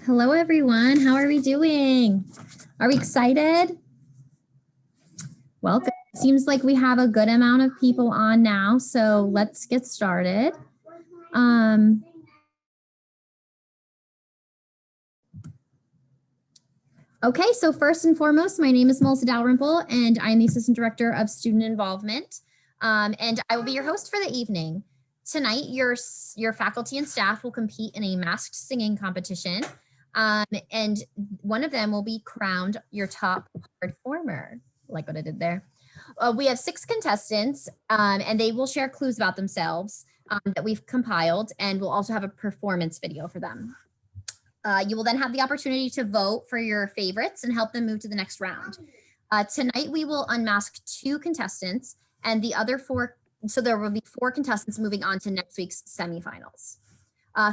Hello, everyone. How are we doing? Are we excited? Welcome. Seems like we have a good amount of people on now, so let's get started. Okay, so first and foremost, my name is Melissa Dalrymple, and I'm the Assistant Director of Student Involvement, and I will be your host for the evening. Tonight, your faculty and staff will compete in a masked singing competition, and one of them will be crowned your top performer. Like what I did there. We have 6 contestants, and they will share clues about themselves that we've compiled, and we'll also have a performance video for them. You will then have the opportunity to vote for your favorites and help them move to the next round. Tonight, we will unmask 2 contestants and the other 4, so there will be 4 contestants moving on to next week's semifinals.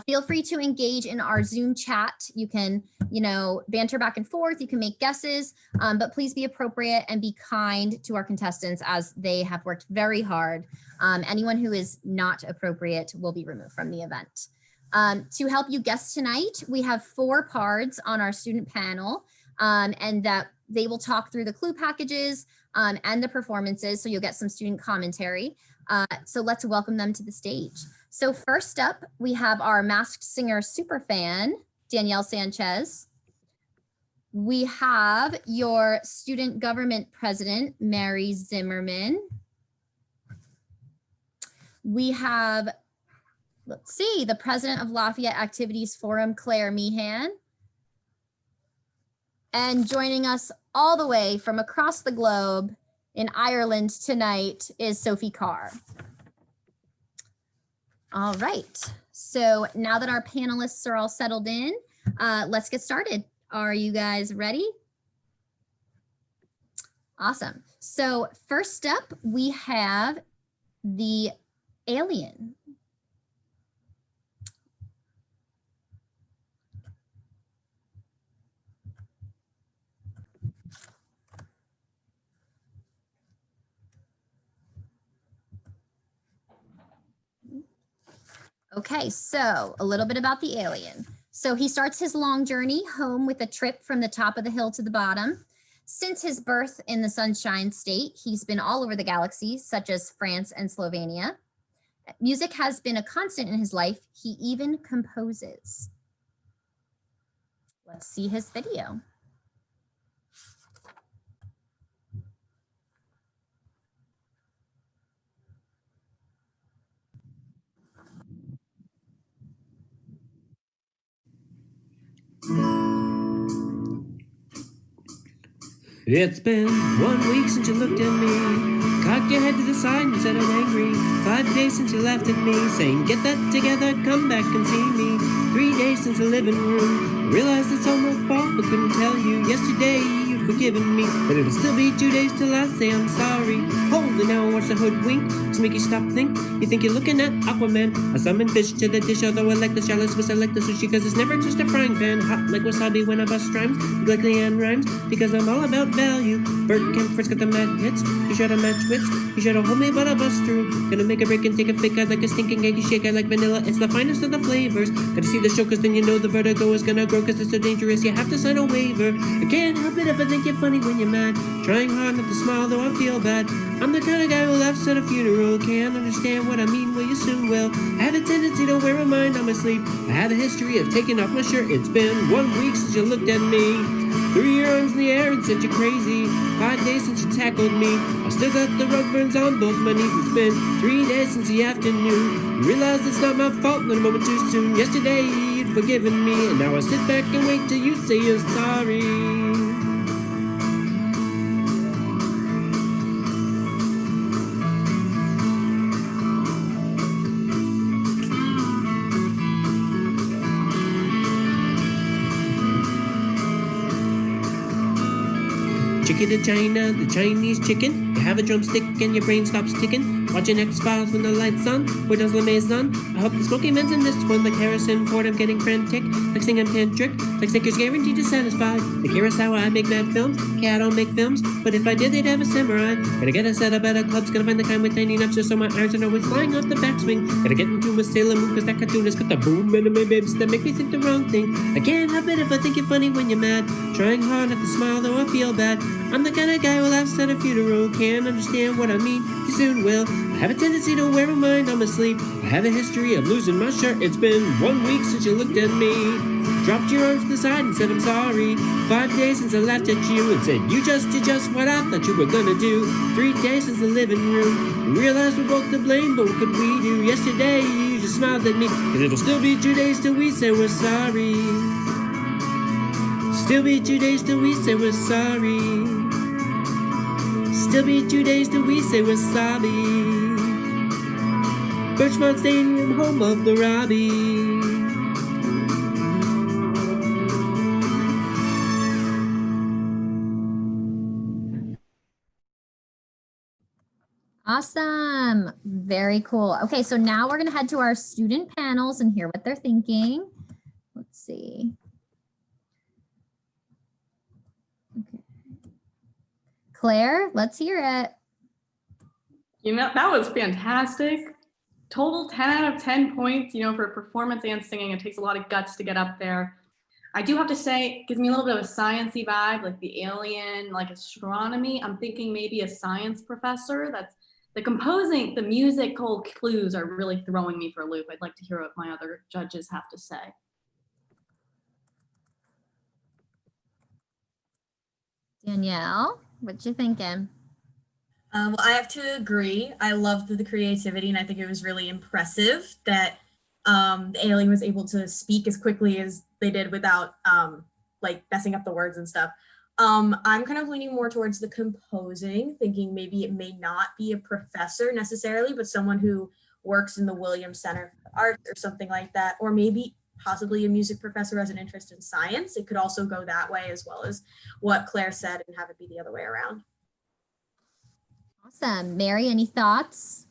Feel free to engage in our Zoom chat. You can, banter back and forth. You can make guesses, but please be appropriate and be kind to our contestants as they have worked very hard. Anyone who is not appropriate will be removed from the event. To help you guess tonight, we have 4 pards on our student panel, and that they will talk through the clue packages and the performances, so you'll get some student commentary. So let's welcome them to the stage. So first up, we have our masked singer superfan, Danielle Sanchez. We have your student government president, Mary Zimmerman. We have, let's see, the president of Lafayette Activities Forum, Claire Meehan. And joining us all the way from across the globe in Ireland tonight is Sophie Carr. All right, so now that our panelists are all settled in, let's get started. Are you guys ready? Awesome. So first up, we have the alien. Okay, so a little bit about the alien. So he starts his long journey home with a trip from the top of the hill to the bottom. Since his birth in the Sunshine State, he's been all over the galaxy, such as France and Slovenia. Music has been a constant in his life. He even composes. Let's see his video. It's been 1 week since you looked at me, cocked your head to the side and said I'm angry. 5 days since you laughed at me, saying get that together, come back and see me. 3 days since the living room, realized it's all my fault but couldn't tell you. Yesterday you'd forgiven me, but it'll still be 2 days till I say I'm sorry. Hold it now and watch the hood wink, to make you stop think. You think you're looking at Aquaman. I summon fish to the dish, although I like the shallow Swiss, I like the sushi, cause it's never just a frying pan. Hot like wasabi when I bust rhymes, like Leanne rhymes, because I'm all about value. Bert Kemper's got the mad hits, you try to match wits, you try to hold me but I bust through. Gonna make a break and take a fake, I like a stinking eggy shake, I like vanilla, it's the finest of the flavors. Gotta see the show cause then you know the vertigo is gonna grow, cause it's so dangerous, you have to sign a waiver. I can't help it if I think you're funny when you're mad, trying hard not to smile though I feel bad. I'm the kind of guy who laughs at a funeral, can't understand what I mean, well you soon will. I have a tendency to wear a mind on my sleeve, I have a history of taking off my shirt. It's been 1 week since you looked at me, threw your arms in the air and said you're crazy. 5 days since you tackled me, I still got the rug burns on both my knees. It's been 3 days since the afternoon, you realize it's not my fault, not a moment too soon. Yesterday you'd forgiven me, and now I sit back and wait till you say you're sorry. Chicken to China, the Chinese chicken. You have a drumstick and your brain stops ticking. Watching X-Files when the light's on. Where does LeMay's on? I hope the Smoky Man's in this one. Like Harrison Ford, I'm getting frantic. Like singing tantric. Like Snickers guaranteed to satisfy. Like Kurosawa, I make mad films. Okay, I don't make films. But if I did, they'd have a samurai. Gotta get a setup at a club's gonna find the kind with tiny nuts just so my irons are always flying off the backswing. Gotta get into a Sailor Moon cause that cartoon has got the boom and my babes that make me think the wrong thing. I can't help it if I think you're funny when you're mad. Trying hard not to smile though I feel bad. I'm the kind of guy who laughs at a funeral. Can't understand what I mean, you soon will. I have a tendency to wear a mind on my sleeve. I have a history of losing my shirt. It's been 1 week since you looked at me. Dropped your arms to the side and said I'm sorry. 5 days since I laughed at you and said you just did just what I thought you were gonna do. 3 days since the living room. Realized we're both to blame, but what could we do? Yesterday you just smiled at me, cause it'll still be 2 days till we say we're sorry. Still be 2 days till we say we're sorry. Still be 2 days till we say we're sorry. Birchmont Stadium, home of the Robbie. Awesome. Very cool. Okay, so now we're going to head to our student panels and hear what they're thinking. Let's see. Okay. Claire, let's hear it. You know, that was fantastic. Total 10 out of 10 points, you know, for performance and singing. It takes a lot of guts to get up there. I do have to say, it gives me a little bit of a sciencey vibe, like the alien, like astronomy. I'm thinking maybe a science professor. That's the composing, the musical clues are really throwing me for a loop. I'd like to hear what my other judges have to say. Danielle, what you thinking? Well, I have to agree. I loved the creativity, and I think it was really impressive that the alien was able to speak as quickly as they did without like messing up the words and stuff. I'm kind of leaning more towards the composing, thinking maybe it may not be a professor necessarily, but someone who works in the Williams Center for the Arts or something like that, or maybe possibly a music professor who has an interest in science. It could also go that way as well as what Claire said and have it be the other way around. Awesome. Mary, any thoughts?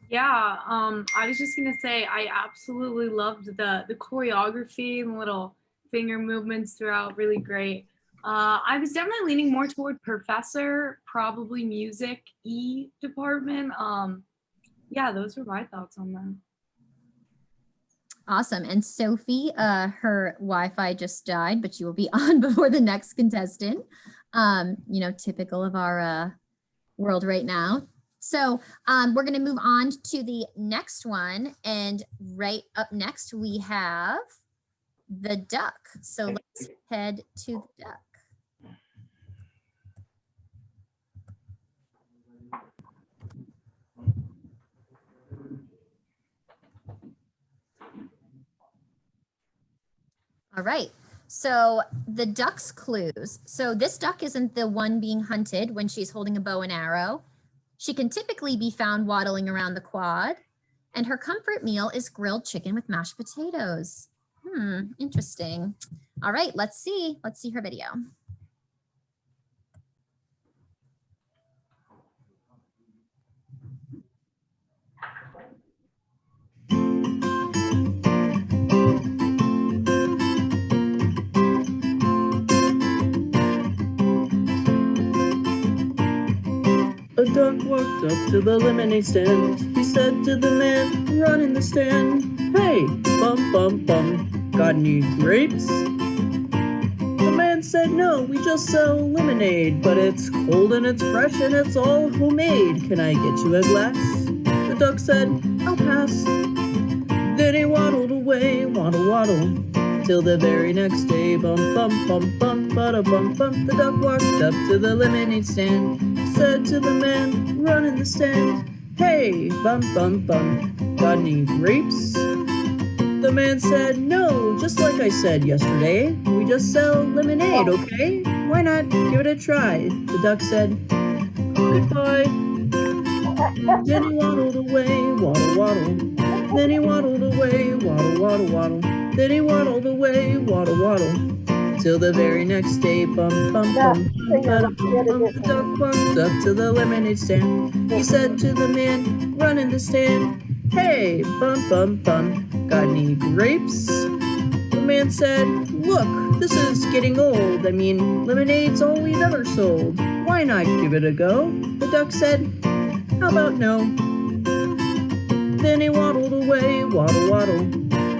Yeah, I was just gonna say I absolutely loved the choreography and little finger movements throughout, really great. I was definitely leaning more toward professor, probably music department. Yeah, those were my thoughts on that. Awesome. And Sophie, her Wi-Fi just died, but you will be on before the next contestant. You know, typical of our world right now. So we're going to move on to the next one. And right up next, we have the duck. So let's head to the duck. All right. So the duck's clues. So this duck isn't the one being hunted when she's holding a bow and arrow. She can typically be found waddling around the quad, and her comfort meal is grilled chicken with mashed potatoes. Interesting. All right, let's see her video. A duck walked up to the lemonade stand. He said to the man running the stand, "Hey, bum, bum, bum, got any grapes?" The man said, "No, we just sell lemonade, but it's cold and it's fresh and it's all homemade. Can I get you a glass?" The duck said, "I'll pass." Then he waddled away, waddle, waddle, till the very next day. Bum, bum, bum, bum, bada, bum, bum. The duck walked up to the lemonade stand. Said to the man running the stand, "Hey, bum, bum, bum, got any grapes?" The man said, "No, just like I said yesterday, we just sell lemonade, okay? Why not give it a try?" The duck said, "Goodbye." Then he waddled away, waddle, waddle. Then he waddled away, waddle, waddle, waddle. Then he waddled away, waddle, waddle, Till the very next day, bum bum bum, the duck walked up to the lemonade stand. He said to the man running the stand, "Hey, bum bum bum, got any grapes?" The man said, "Look, this is getting old. I mean, lemonade's all we've ever sold. Why not give it a go?" The duck said, "How about no?" Then he waddled away, waddle waddle.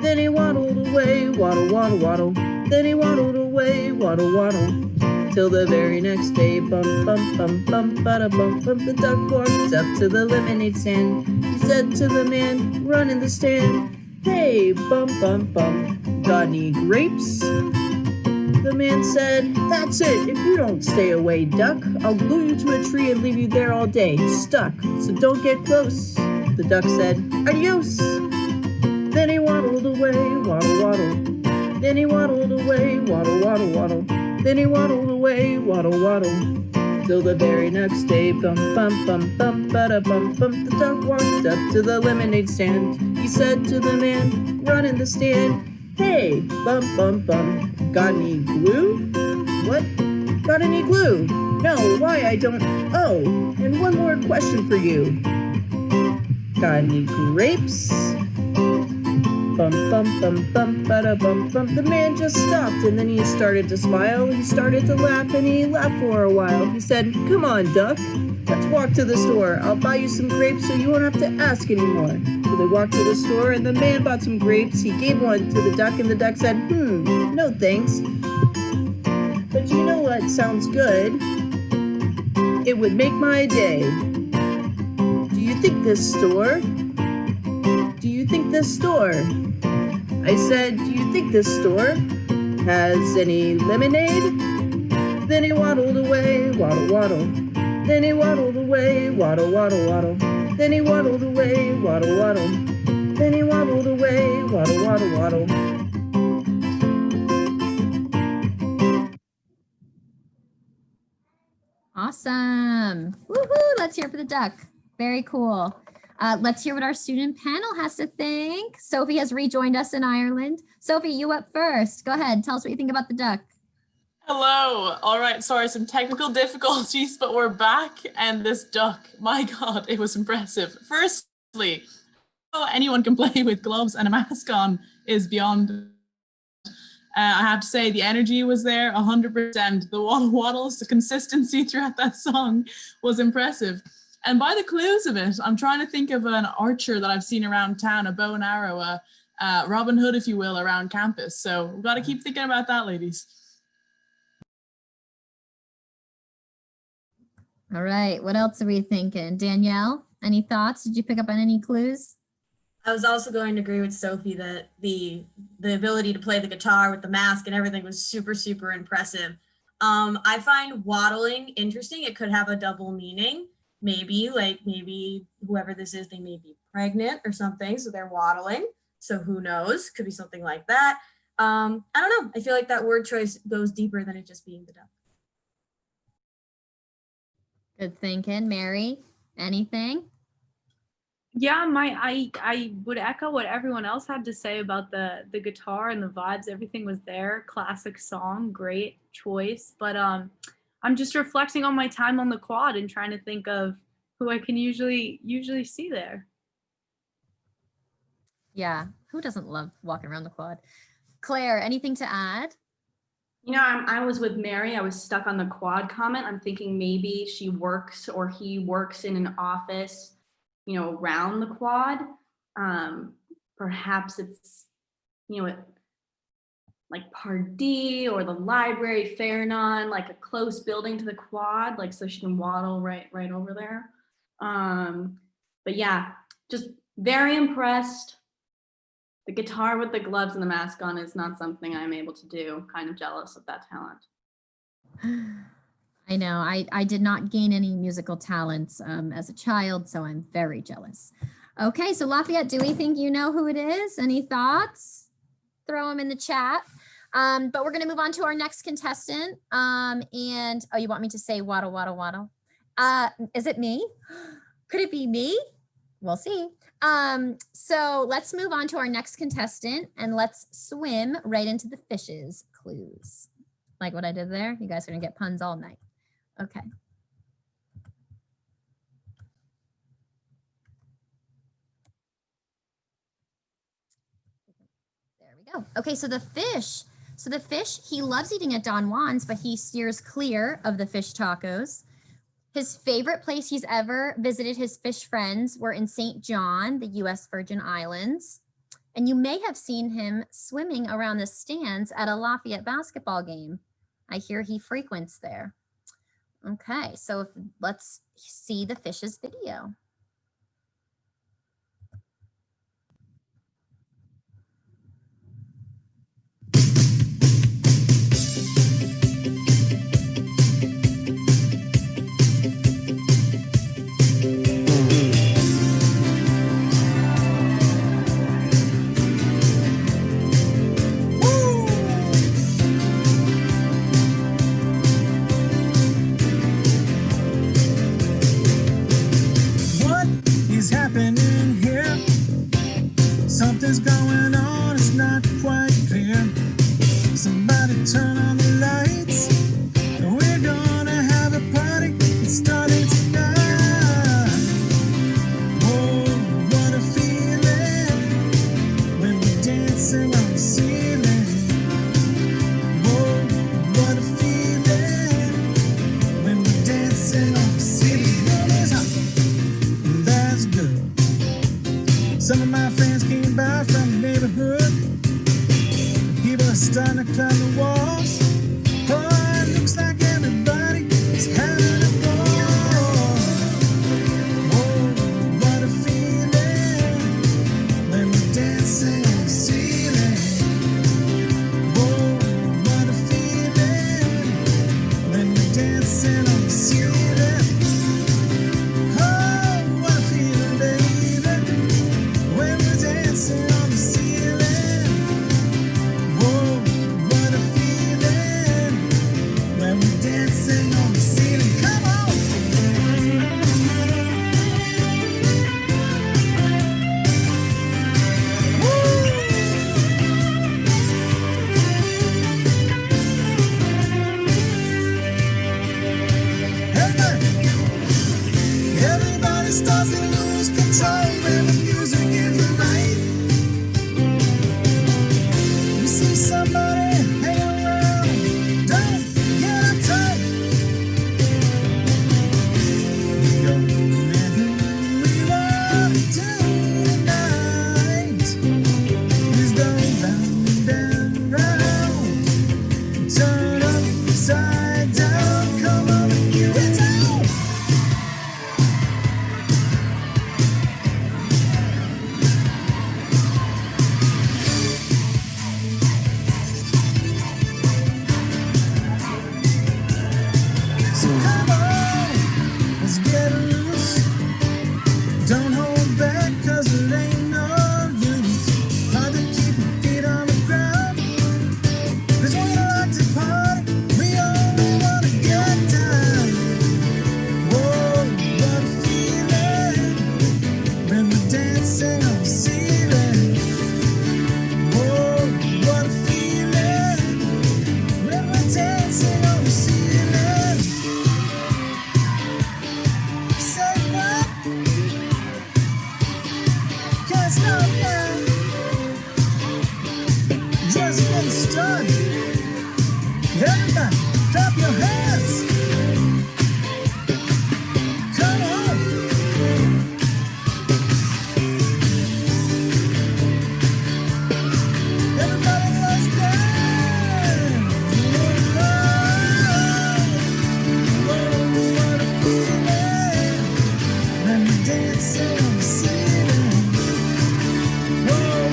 Then he waddled away, waddle waddle waddle. Then he waddled away, waddle waddle. Till the very next day, bum bum bum bum bada bum bum. The duck walked up to the lemonade stand. He said to the man running the stand, "Hey, bum bum bum, got any grapes?" The man said, "That's it. If you don't stay away, duck, I'll glue you to a tree and leave you there all day, stuck. So don't get close." The duck said, "Adios." Then he waddled away, waddle waddle. Then he waddled away, waddle waddle waddle. Then he waddled away, waddle waddle. Till the very next day, bum bum bum bum bada bum bum. The duck walked up to the lemonade stand. He said to the man running the stand, "Hey, bum bum bum, got any glue?" "What? Got any glue?" "No, why I don't. Oh, and one more question for you. Got any grapes?" Bum bum bum bum bada bum bum. The man just stopped and then he started to smile. He started to laugh and he laughed for a while. He said, "Come on, duck. Let's walk to the store. I'll buy you some grapes so you won't have to ask anymore." So they walked to the store and the man bought some grapes. He gave one to the duck and the duck said, "No thanks. But you know what sounds good? It would make my day. Do you think this store? Do you think this store?" I said, "Do you think this store has any lemonade?" Then he waddled away, waddle waddle. Then he waddled away, waddle waddle waddle. Then he waddled away, waddle waddle. Then he waddled away, waddle waddle waddle. Awesome. Woohoo! Let's hear it for the duck. Very cool. Let's hear what our student panel has to think. Sophie has rejoined us in Ireland. Sophie, you up first. Go ahead. Tell us what you think about the duck. Hello. All right. Sorry, some technical difficulties, but we're back. And this duck, my God, it was impressive. Firstly, how anyone can play with gloves and a mask on is beyond. I have to say the energy was there 100%. The waddle waddles, the consistency throughout that song was impressive. And by the clues of it, I'm trying to think of an archer that I've seen around town, a bow and arrow, Robin Hood, if you will, around campus. So we've got to keep thinking about that, ladies. All right. What else are we thinking? Danielle, any thoughts? Did you pick up on any clues? I was also going to agree with Sophie that the ability to play the guitar with the mask and everything was super, super impressive. I find waddling interesting. It could have a double meaning. Maybe whoever this is, they may be pregnant or something, so they're waddling. So who knows? Could be something like that. I don't know. I feel like that word choice goes deeper than it just being the duck. Good thinking. Mary, anything? Yeah, I would echo what everyone else had to say about the guitar and the vibes. Everything was there. Classic song, great choice. But I'm just reflecting on my time on the quad and trying to think of who I can usually see there. Yeah, who doesn't love walking around the quad? Claire, anything to add? You know, I was with Mary. I was stuck on the quad comment. I'm thinking maybe she works or he works in an office, you know, around the quad. Perhaps it's, you know, like Pardee or the library, Farranon, like a close building to the quad, like so she can waddle right over there. But yeah, just very impressed. The guitar with the gloves and the mask on is not something I'm able to do. Kind of jealous of that talent. I know. I did not gain any musical talents as a child, so I'm very jealous. Okay, so Lafayette, do we think you know who it is? Any thoughts? Throw them in the chat. But we're going to move on to our next contestant. And oh, you want me to say waddle, waddle, waddle? Is it me? Could it be me? We'll see. So let's move on to our next contestant and let's swim right into the fishes clues. Like what I did there? You guys are gonna get puns all night. Okay. There we go. Okay, so the fish. So the fish, he loves eating at Don Juan's, but he steers clear of the fish tacos. His favorite place he's ever visited his fish friends were in St. John, the U.S. Virgin Islands. And you may have seen him swimming around the stands at a Lafayette basketball game. I hear he frequents there. Okay, so let's see the fish's video. Happening here, something's going on, it's not quite clear. Somebody turn on the lights, we're gonna have a party, it's starting tonight. Oh, what a feeling when we're dancing on the ceiling. Oh, what a feeling when we're dancing on the ceiling. Some of my friends came by from the neighborhood. People are starting to climb the walls. Oh, it looks like everybody is having a ball. Oh, what a feeling when we're dancing on the ceiling. Oh, what a feeling when we're dancing on the ceiling. Oh, what a feeling, baby, when we're dancing on the ceiling. Whoa, what a feeling when we're dancing on the ceiling. Come on! Everybody starts to lose control when the music is right. You see somebody hang around, don't get uptight. We go anything we want to do tonight. Please go round and round, turn upside down. Come on and get down. So come on, let's get loose. Don't hold back, 'cause it ain't no use. Hard to keep your feet on the ground, 'cause we like to party, we only wanna get down. Whoa, what a feeling when we're dancing on the ceiling. Whoa, what a feeling when we're dancing on the ceiling. Say what? Can't stop now. Just getting started. Everybody, clap your hands. Come on. Everybody, let's dance. Whoa, what a feeling when we're dancing on the ceiling. Whoa,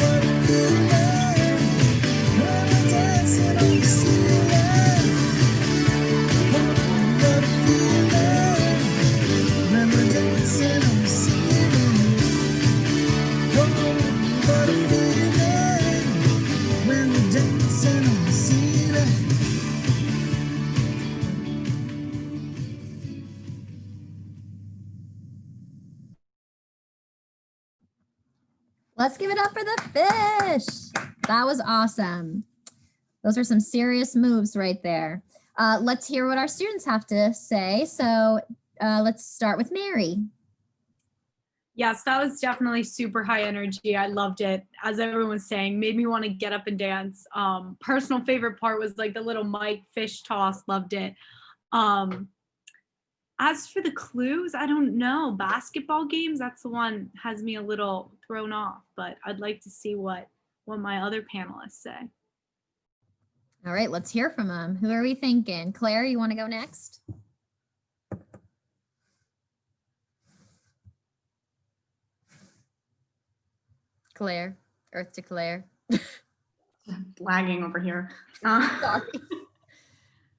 what a feeling when we're dancing on the ceiling. Whoa, what a feeling when we're dancing on the ceiling. Whoa, what a feeling when we're dancing on the ceiling. Let's give it up for the fish. That was awesome. Those are some serious moves right there. Let's hear what our students have to say. So let's start with Mary. Yes, that was definitely super high energy. I loved it. As everyone was saying, made me want to get up and dance. Personal favorite part was like the little Mike fish toss. Loved it. As for the clues, I don't know. Basketball games, that's the one has me a little thrown off, but I'd like to see what my other panelists say. All right, let's hear from them. Who are we thinking? Claire, you want to go next? Claire, Earth to Claire. Lagging over here. Sorry.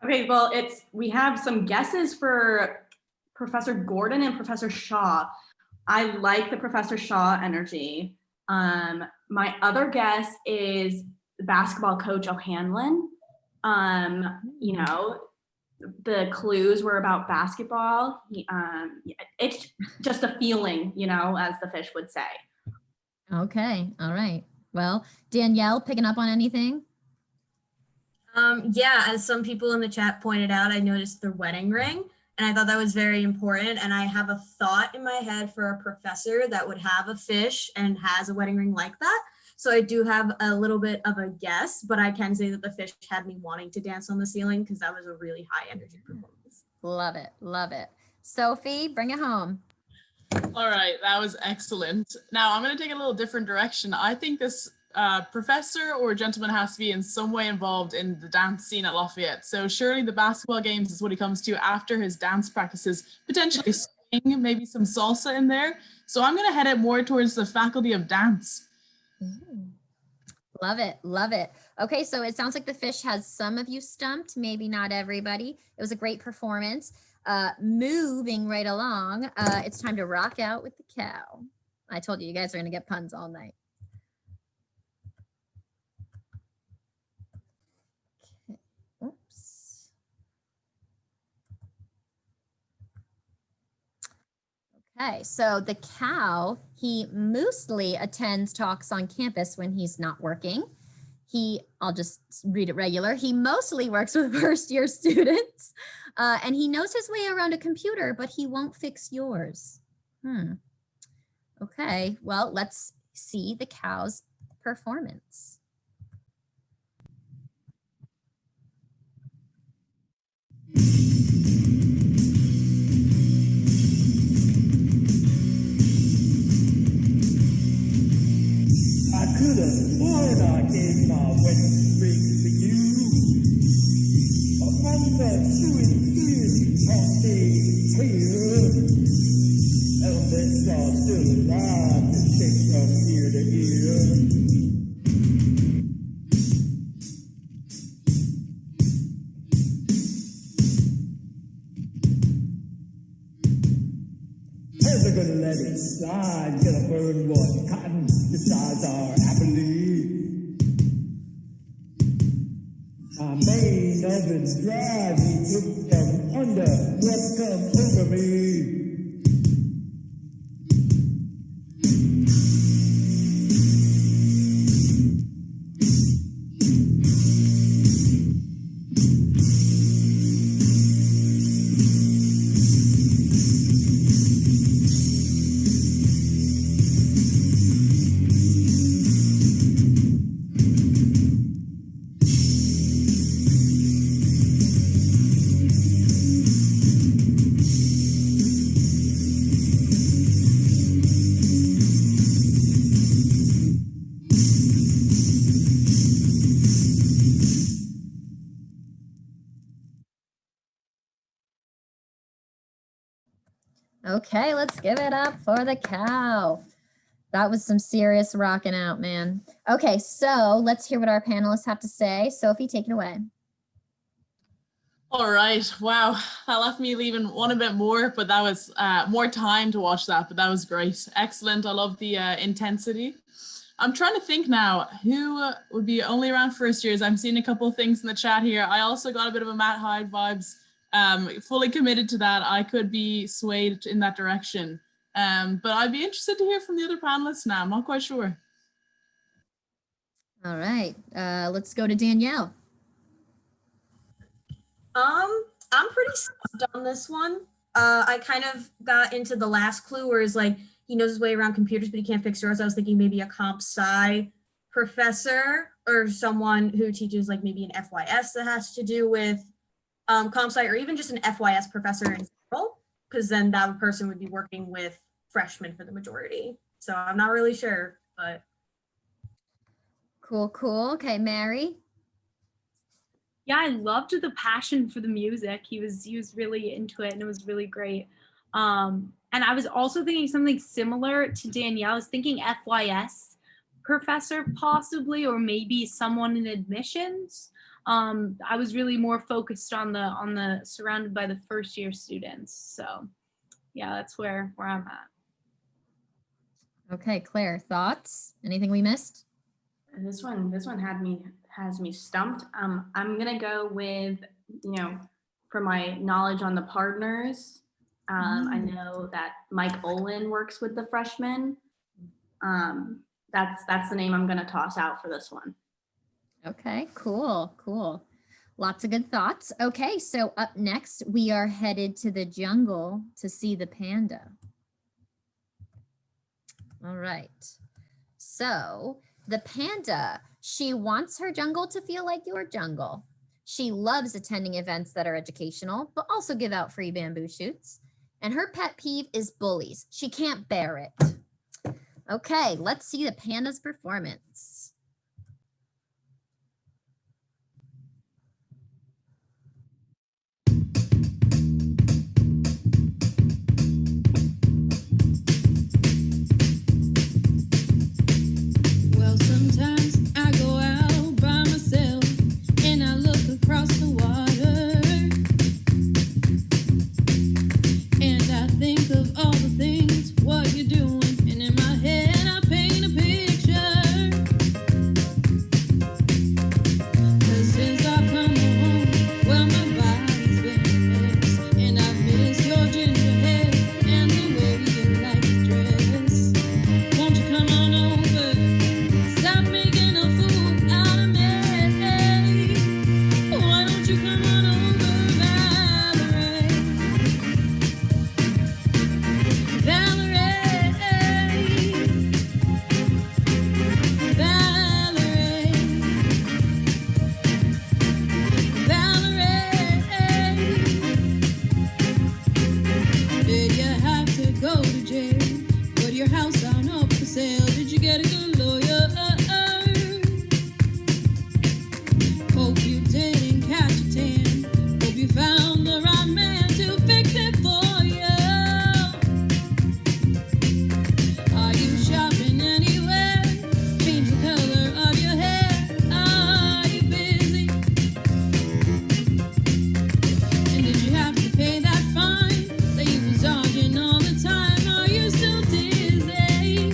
Okay, well, we have some guesses for Professor Gordon and Professor Shaw. I like the Professor Shaw energy. My other guess is basketball coach O'Hanlon. You know, the clues were about basketball. It's just a feeling, you know, as the fish would say. Okay, all right. Well, Danielle, picking up on anything? Yeah, as some people in the chat pointed out, I noticed the wedding ring, and I thought that was very important. And I have a thought in my head for a professor that would have a fish and has a wedding ring like that. So I do have a little bit of a guess, but I can say that the fish had me wanting to dance on the ceiling because that was a really high energy performance. Love it, love it. Sophie, bring it home. All right, that was excellent. Now I'm going to take a little different direction. I think this professor or gentleman has to be in some way involved in the dance scene at Lafayette. So surely the basketball games is what he comes to after his dance practices, potentially swing, maybe some salsa in there. So I'm going to head it more towards the faculty of dance. Love it, love it. Okay, so it sounds like the fish has some of you stumped, maybe not everybody. It was a great performance. Moving right along, it's time to rock out with the cow. I told you, you guys are gonna get puns all night. Okay. Oops. Okay, so the cow, he mostly attends talks on campus when he's not working. I'll just read it regular. He mostly works with first-year students, and he knows his way around a computer, but he won't fix yours. Okay, well, let's see the cow's performance. I could have sworn I gave my wedding ring to you. Among the chewing tears on the tail. Elements are still alive to shake from ear to ear. Never gonna let it slide, gonna burn what cotton decides are happily. My main oven's dry, he took from under what come over me. Okay, let's give it up for the cow. That was some serious rocking out, man. Okay, so let's hear what our panelists have to say. Sophie, take it away. All right, wow, that left me leaving one a bit more, but that was more time to watch that, but that was great. Excellent, I love the intensity. I'm trying to think now, who would be only around first years? I'm seeing a couple of things in the chat here. I also got a bit of a Matt Hyde vibes. Fully committed to that. I could be swayed in that direction. But I'd be interested to hear from the other panelists now. I'm not quite sure. All right, let's go to Danielle. I'm pretty stumped on this one. I kind of got into the last clue where it's like he knows his way around computers, but he can't fix doors. I was thinking maybe a comp sci professor or someone who teaches like maybe an FYS that has to do with comp sci, or even just an FYS professor in general, because then that person would be working with freshmen for the majority. So I'm not really sure, but Cool, cool. Okay, Mary. Yeah, I loved the passion for the music. He was really into it, and it was really great. And I was also thinking something similar to Danielle. I was thinking FYS professor possibly, or maybe someone in admissions. I was really more focused on the surrounded by the first year students. So yeah, that's where I'm at. Okay, Claire, thoughts? Anything we missed? This one has me stumped. I'm gonna go with, for my knowledge on the partners. I know that Mike Olin works with the freshmen. That's the name I'm gonna toss out for this one. Okay, cool, cool. Lots of good thoughts. Okay, so up next, we are headed to the jungle to see the panda. All right. So the panda, she wants her jungle to feel like your jungle. She loves attending events that are educational, but also give out free bamboo shoots. And her pet peeve is bullies. She can't bear it. Okay, let's see the panda's performance. Well, sometimes I go out by myself and I look across the water and I think of all the things what you're doing, and in my head I paint a picture. 'Cause since I've come home, well, my body's been a mess, and I miss your ginger hair and the way you like to dress. Won't you come on over? Stop making a fool out of me. Why don't you come on over, Valerie? Valerie, Valerie, Valerie. Did you have to go to jail? Put your house on up for sale? Did you get a good lawyer? Hope you didn't catch a tan. Hope you found the right man to fix it for you. Are you shopping anywhere? Change the color of your hair. Are you busy? And did you have to pay that fine that you was dodging all the time? Are you still dizzy?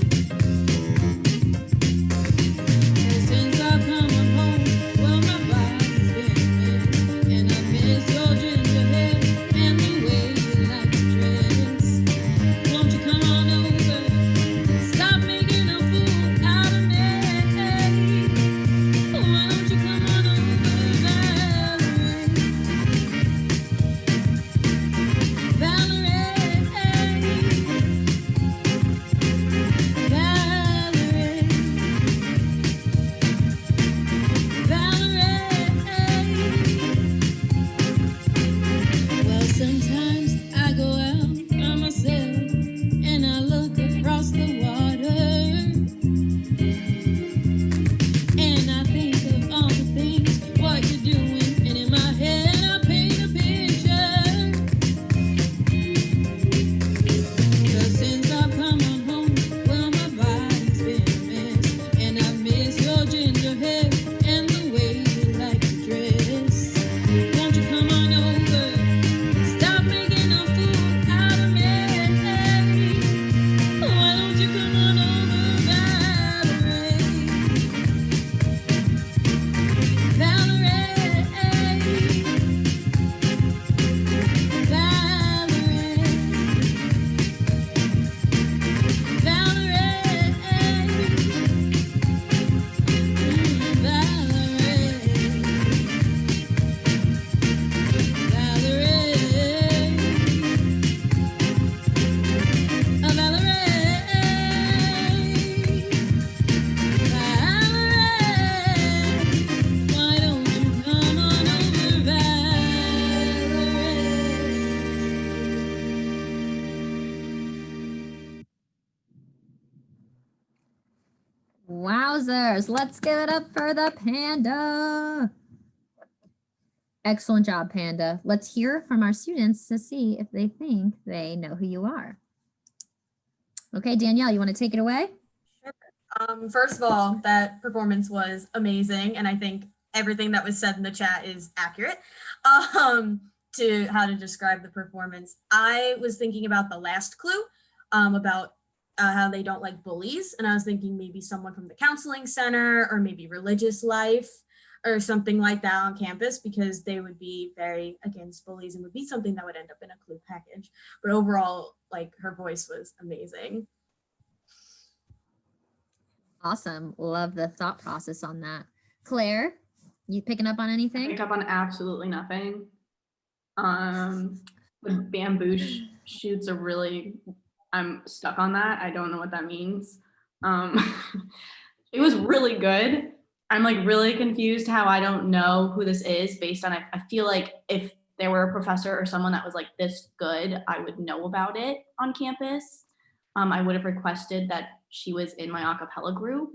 Wowzers. Let's give it up for the panda. Excellent job, Panda. Let's hear from our students to see if they think they know who you are. Okay, Danielle, you want to take it away? First of all, that performance was amazing, and I think everything that was said in the chat is accurate to how to describe the performance. I was thinking about the last clue about how they don't like bullies, and I was thinking maybe someone from the counseling center or maybe religious life or something like that on campus, because they would be very against bullies and would be something that would end up in a clue package. But overall, like, her voice was amazing. Awesome. Love the thought process on that. Claire, you picking up on anything? Pick up on absolutely nothing. The bamboo shoots are really, I'm stuck on that. I don't know what that means. It was really good. I'm like really confused how I don't know who this is based on, I feel like if there were a professor or someone that was like this good, I would know about it on campus. I would have requested that she was in my a cappella group.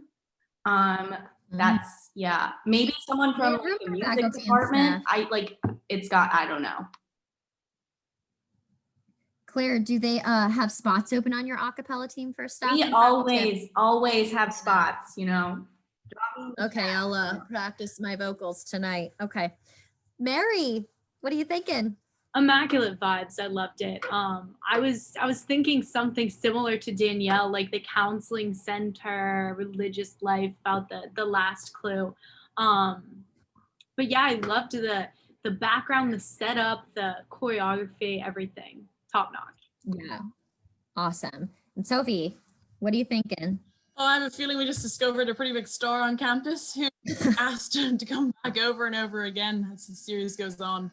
That's, yeah, maybe someone from like, the music department. I don't know. Claire, do they have spots open on your a cappella team for staff? We always have spots, you know. Okay, I'll practice my vocals tonight. Okay. Mary, what are you thinking? Immaculate vibes. I loved it. I was thinking something similar to Danielle, like the counseling center, religious life, about the last clue. But yeah, I loved the background, the setup, the choreography, everything. Top notch. Yeah. Awesome. And Sophie, what are you thinking? Well, I have a feeling we just discovered a pretty big star on campus who asked to come back over and over again as the series goes on.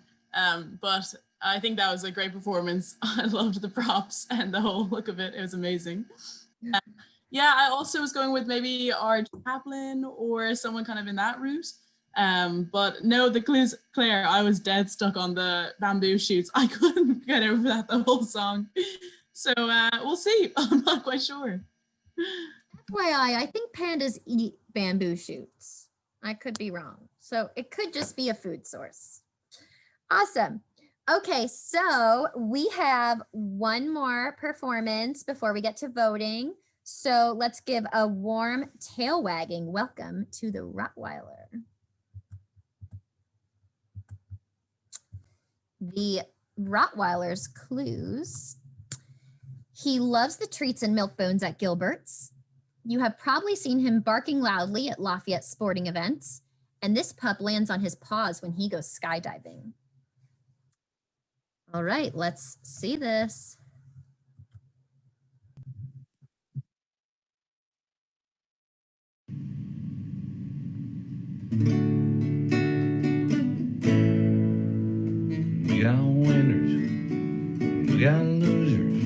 But I think that was a great performance. I loved the props and the whole look of it. It was amazing. Yeah, I also was going with maybe our chaplain or someone kind of in that route. But no, the clues, Claire, I was dead stuck on the bamboo shoots. I couldn't get over that the whole song. So we'll see. I'm not quite sure. FYI, I think pandas eat bamboo shoots. I could be wrong. So it could just be a food source. Awesome. Okay, so we have one more performance before we get to voting. So let's give a warm tail wagging welcome to the Rottweiler. The Rottweiler's clues. He loves the treats and milk bones at Gilbert's. You have probably seen him barking loudly at Lafayette sporting events, and this pup lands on his paws when he goes skydiving. All right, let's see this. We got winners, we got losers,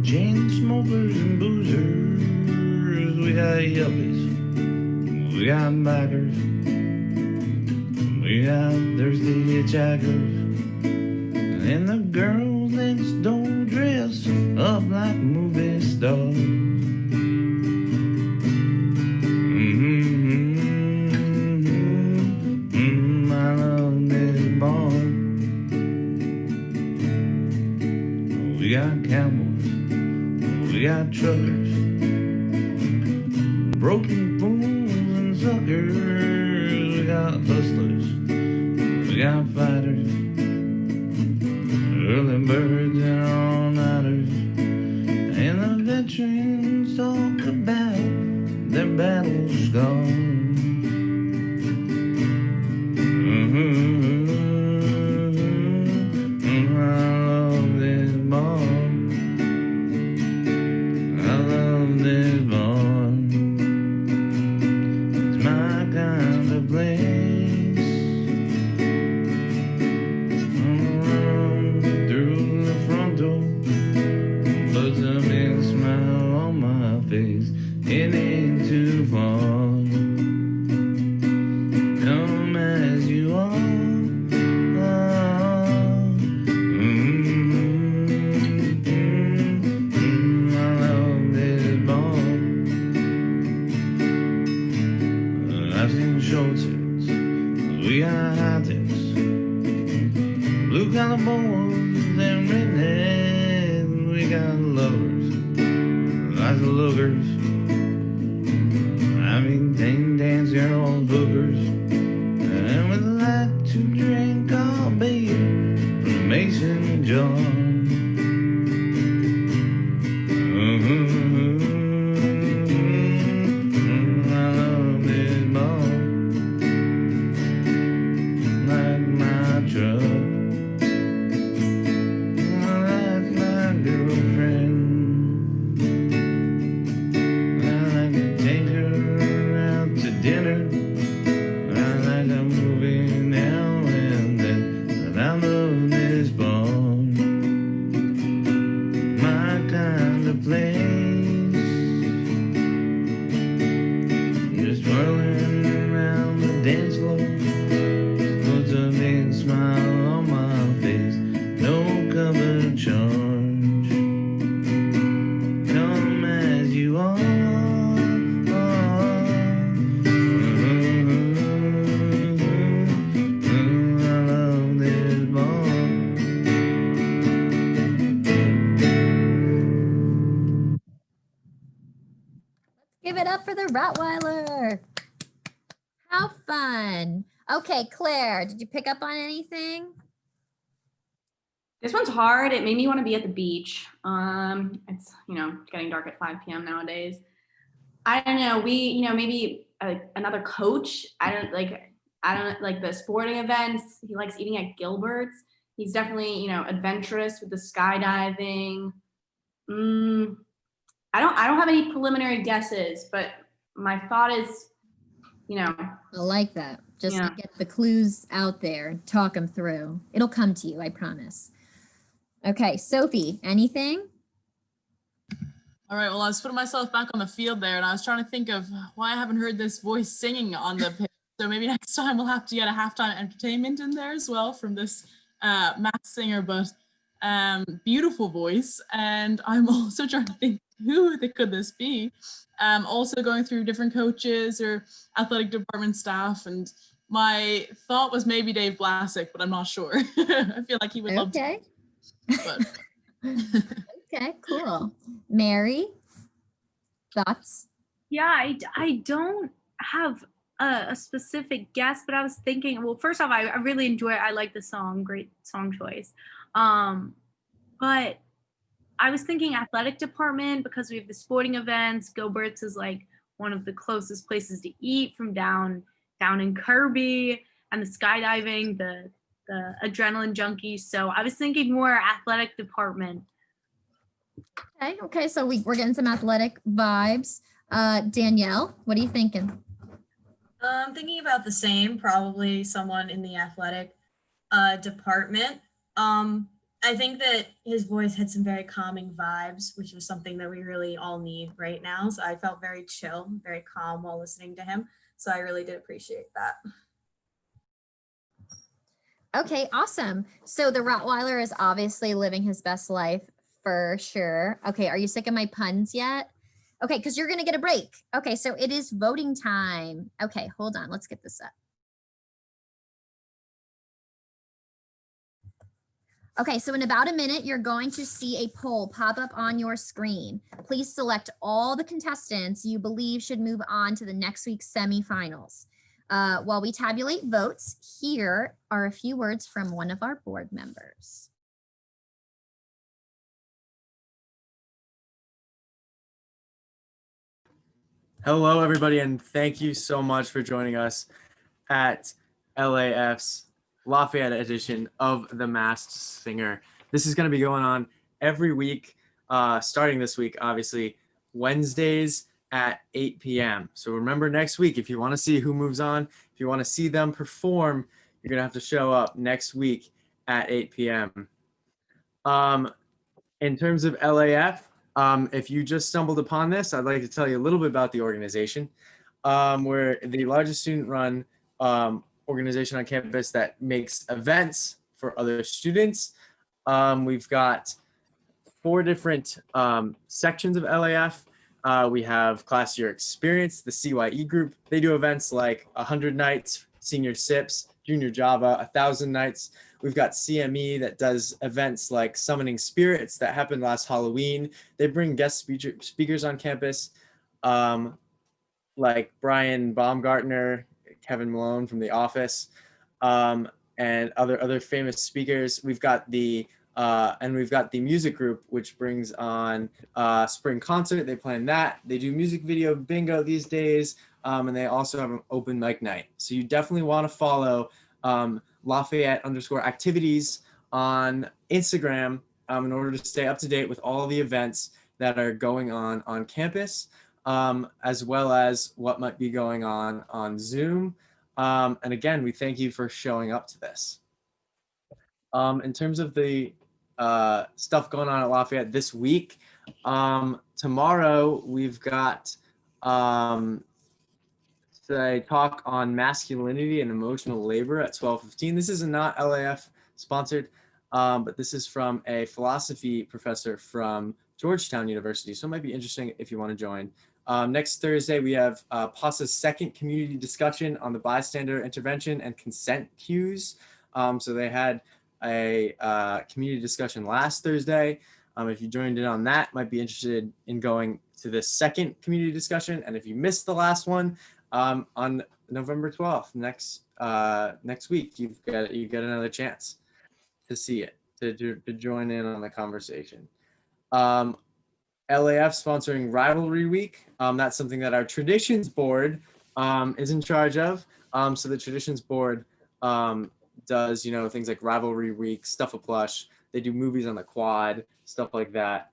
chain smokers and boozers. We got yuppies, we got bikers, we got thirsty hitchhikers, and the girls next door dress up like movie stars. I love this bar. We got cowboys, we got truckers, broken fools and suckers. We got hustlers, we got fighters, early birds and all-nighters, and the veterans talk about their battle scars. lovers, lots of lookers. I mean, dance girls, hookers, and with a like to drink all beer from Mason John. I love this ball like my truck. I like my girlfriend. I like to take her out to dinner. I like a movie now and then. But I love this ball, my kind of place. Just whirling around the dance floor puts a big smile on my face. No cover charge. Come as you are. I love this ball. Give it up for the Rottweiler. How fun. Okay, Claire, did you pick up on anything? This one's hard. It made me want to be at the beach. It's, getting dark at 5 p.m. nowadays. I don't know. Maybe another coach. I don't like the sporting events. He likes eating at Gilbert's. He's definitely, adventurous with the skydiving. I don't have any preliminary guesses, but my thought is, I like that. Just Yeah. to get the clues out there, talk them through. It'll come to you, I promise. Okay, Sophie, anything? All right, well, I was putting myself back on the field there, and I was trying to think of why I haven't heard this voice singing on the pitch. So maybe next time we'll have to get a halftime entertainment in there as well from this math singer, but beautiful voice. And I'm also trying to think could this be? Also going through different coaches or athletic department staff, and my thought was maybe Dave Vlasic, but I'm not sure. I feel like he would love to. Okay. But Okay, cool. Mary, thoughts? Yeah, I don't have a specific guess, but I was thinking, well, first off, I really enjoy it. I like the song, great song choice. But I was thinking athletic department because we have the sporting events. Gilbert's is like one of the closest places to eat from down in Kirby, and the skydiving, the adrenaline junkies. So I was thinking more athletic department. Okay, so we're getting some athletic vibes. Danielle, what are you thinking? I'm thinking about the same, probably someone in the athletic department. I think that his voice had some very calming vibes, which was something that we really all need right now. So I felt very chill, very calm while listening to him. So I really did appreciate that. Okay, awesome. So the Rottweiler is obviously living his best life for sure. Okay, are you sick of my puns yet? Okay, because you're going to get a break. Okay, so it is voting time. Okay, hold on. Let's get this up. Okay, so in about a minute, you're going to see a poll pop up on your screen. Please select all the contestants you believe should move on to the next week's semifinals. While we tabulate votes, here are a few words from one of our board members. Hello, everybody, and thank you so much for joining us at LAF's Lafayette edition of The Masked Singer. This is going to be going on every week, starting this week, obviously, Wednesdays at 8 p.m. So remember, next week, if you want to see who moves on, if you want to see them perform, you're going to have to show up next week at 8 p.m. In terms of LAF, if you just stumbled upon this, I'd like to tell you a little bit about the organization. We're the largest student-run organization on campus that makes events for other students. We've got 4 different sections of LAF. We have Class Year Experience, the CYE group. They do events like 100 nights, Senior SIPs, Junior Java, 1,000 nights. We've got CME that does events like Summoning Spirits that happened last Halloween. They bring guest speakers on campus, like Brian Baumgartner, Kevin Malone from The Office, and other famous speakers. We've got the music group, which brings on spring concert. They plan that. They do music video bingo these days, and they also have an open mic night. So you definitely want to follow Lafayette_activities on Instagram in order to stay up to date with all the events that are going on campus, as well as what might be going on Zoom. And again, we thank you for showing up to this. In terms of the stuff going on at Lafayette this week, tomorrow we've got a talk on masculinity and emotional labor at 12:15. This is not LAF sponsored, but this is from a philosophy professor from Georgetown University. So it might be interesting if you want to join. Next Thursday, we have PASA's second community discussion on the bystander intervention and consent cues. So they had a community discussion last Thursday. If you joined in on that, might be interested in going to this second community discussion. And if you missed the last one, on November 12th, next week, you get another chance to see it, to join in on the conversation. LAF sponsoring Rivalry Week. That's something that our Traditions Board is in charge of. So the Traditions Board does, things like Rivalry Week, Stuff a Plush. They do movies on the quad, stuff like that.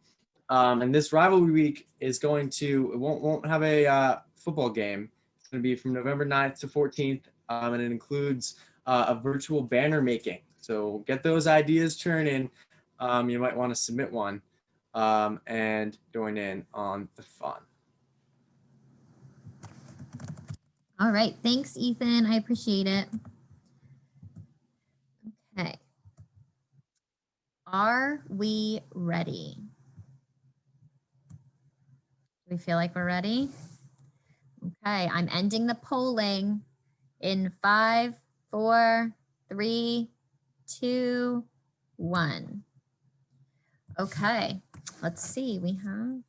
And this Rivalry Week is won't have a football game. It's going to be from November 9th to 14th, and it includes a virtual banner making. So get those ideas churning. You might want to submit one and join in on the fun. All right. Thanks, Ethan. I appreciate it. Okay. Are we ready? Do we feel like we're ready? Okay, I'm ending the polling in 5, 4, 3, 2, 1. Okay, let's see. We have.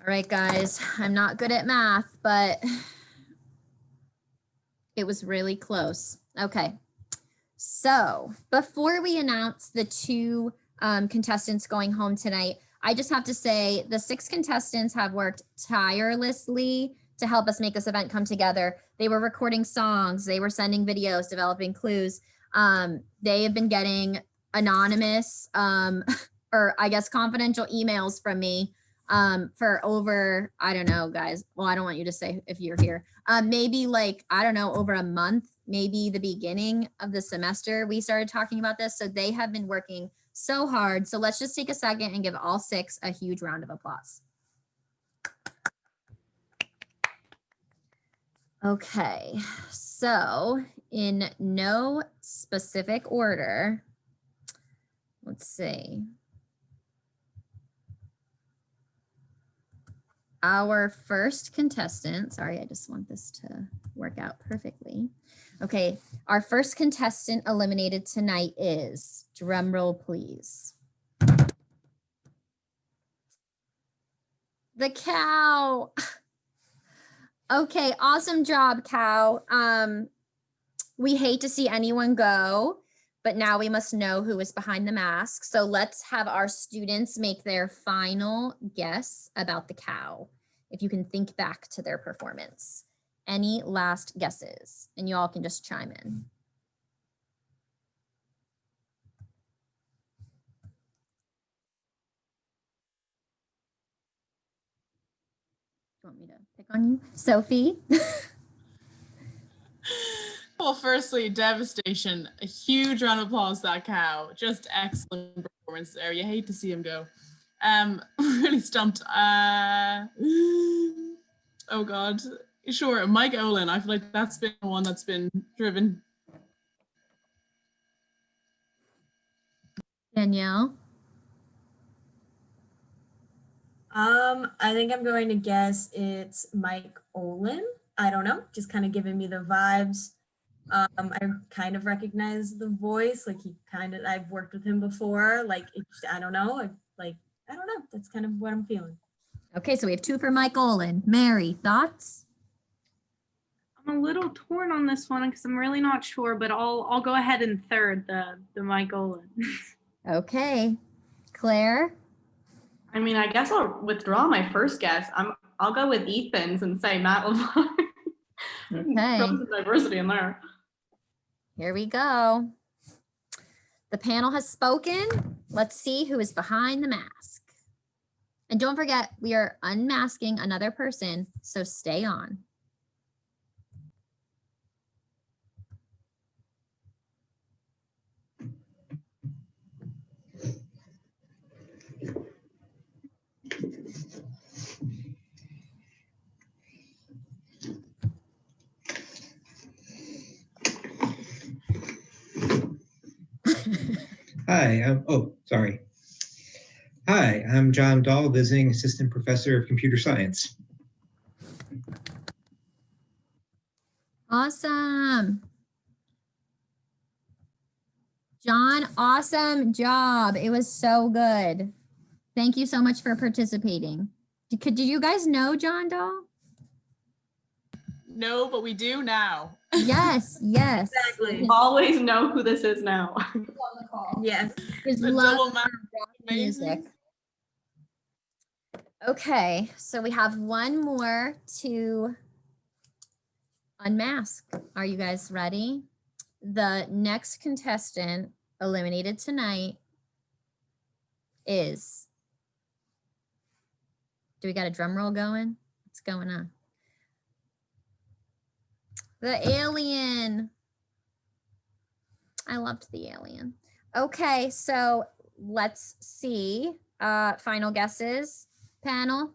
All right, guys, I'm not good at math, but it was really close. Okay, so before we announce the 2 contestants going home tonight, I just have to say the 6 contestants have worked tirelessly to help us make this event come together. They were recording songs, they were sending videos, developing clues. They have been getting anonymous or I guess confidential emails from me for over, I don't know, guys. Well, I don't want you to say if you're here. Maybe like, I don't know, over a month, maybe the beginning of the semester, we started talking about this. So they have been working so hard. So let's just take a second and give all 6 a huge round of applause. Okay, so in no specific order, let's see. Our first contestant, sorry, I just want this to work out perfectly. Okay, our first contestant eliminated tonight is, drum roll please. The cow. Okay, awesome job, cow. We hate to see anyone go, but now we must know who is behind the mask. So let's have our students make their final guess about the cow. If you can think back to their performance. Any last guesses? And you all can just chime in. You want me to pick on you? Sophie? Well, firstly, devastation. A huge round of applause to that cow. Just excellent performance there. You hate to see him go. Really stumped. Oh God. Sure, Mike Olin. I feel like that's been one that's been driven. Danielle? I think I'm going to guess it's Mike Olin. I don't know, just kind of giving me the vibes. I kind of recognize the voice, like I've worked with him before. Like, I don't know, I don't know. That's kind of what I'm feeling. Okay, so we have 2 for Mike Olin. Mary, thoughts? I'm a little torn on this one because I'm really not sure, but I'll go ahead and third the Mike Olin. Okay. Claire? I mean, I guess I'll withdraw my first guess. I'll go with Ethan's and say Matt Levine. Okay. Throw some diversity in there. Here we go. The panel has spoken. Let's see who is behind the mask. And don't forget, we are unmasking another person, so stay on. Hi, sorry. Hi, I'm John Dahl, visiting assistant professor of computer science. Awesome. John, awesome job. It was so good. Thank you so much for participating. Did you guys know John Dahl? No, but we do now. Yes, yes. Exactly. Always know who this is now. Yes. His The love double for mask, rock amazing. music. Okay, so we have one more to unmask. Are you guys ready? The next contestant eliminated tonight is, do we got a drum roll going? What's going on? The alien. I loved the alien. Okay, so let's see. Final guesses, panel.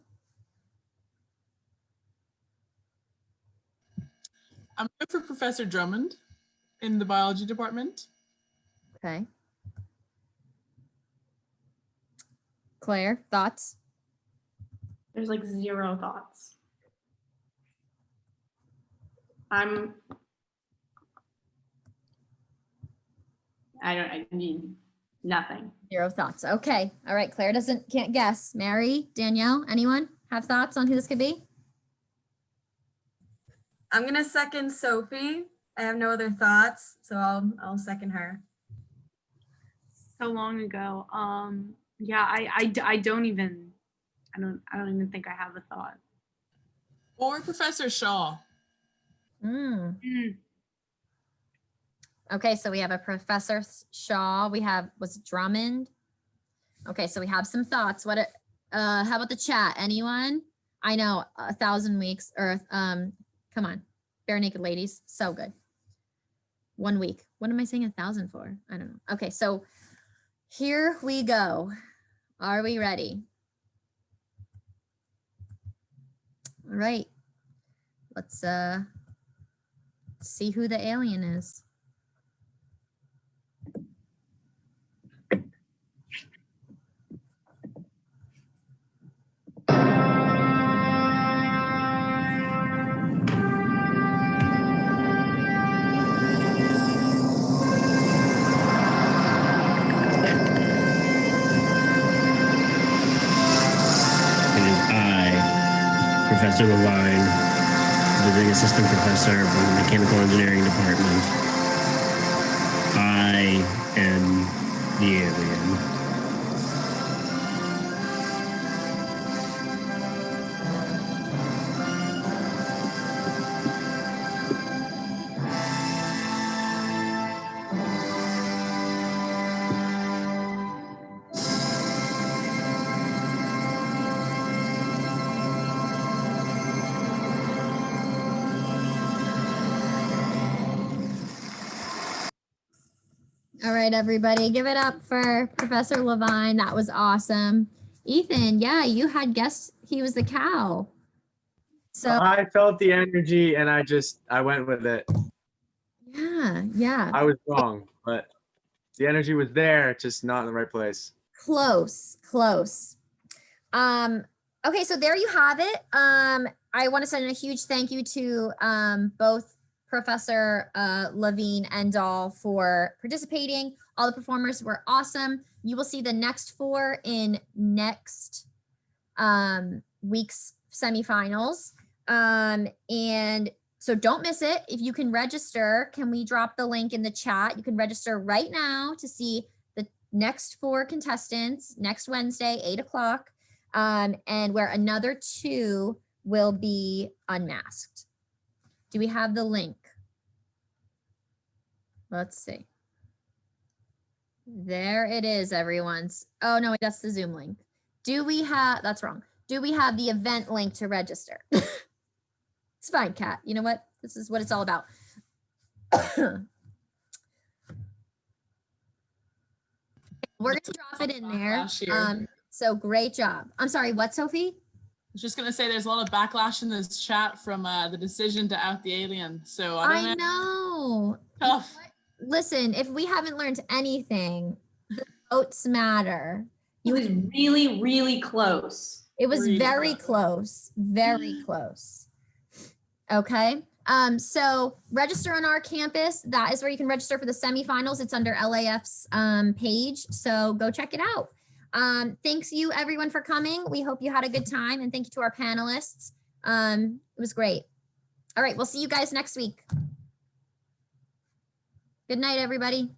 I'm going for Professor Drummond in the biology department. Okay. Claire, thoughts? There's like 0 thoughts. I mean, nothing. 0 thoughts. Okay. All right. Claire can't guess. Mary, Danielle, anyone have thoughts on who this could be? I'm gonna second Sophie. I have no other thoughts, so I'll second her. So long ago. Yeah, I don't even think I have a thought. Or Professor Shaw. Mm. Okay, so we have a Professor Shaw. We have, was it Drummond? Okay, so we have some thoughts. How about the chat? Anyone? I know 1,000 weeks or come on, Bare Naked Ladies, so good. 1 week. What am I saying 1,000 for? I don't know. Okay, so here we go. Are we ready? All right. Let's see who the alien is. It is I, Professor Levine, visiting assistant professor from the mechanical engineering department. I am the alien. All right, everybody, give it up for Professor Levine. That was awesome. Ethan, yeah, you had guessed he was the cow. So I felt the energy and I went with it. yeah, I was wrong, but the energy was there, just not in the right place. close. Okay, so there you have it. I want to send a huge thank you to both Professor Levine and Dahl for participating. All the performers were awesome. You will see the next 4 in next week's semifinals. And so don't miss it. If you can register, can we drop the link in the chat? You can register right now to see the next 4 contestants next Wednesday, 8 o'clock, and where another 2 will be unmasked. Do we have the link? Let's see. There it is, everyone's. Oh, no, that's the Zoom link. Do we have, that's wrong. Do we have the event link to register? It's fine, Kat. You know what? This is what it's all about. We're going to drop it in there. So great job. I'm sorry, what, Sophie? I was just gonna say there's a lot of backlash in this chat from the decision to out the alien. So I know. Tough. Listen, if we haven't learned anything, the votes matter. It was really, really close. It was Really very close, very close. Okay. So register on our campus. That is where you can register for the semifinals. It's under LAF's page. So go check it out. Thanks you everyone for coming. We hope you had a good time, and thank you to our panelists. It was great. All right, we'll see you guys next week. Good night, everybody.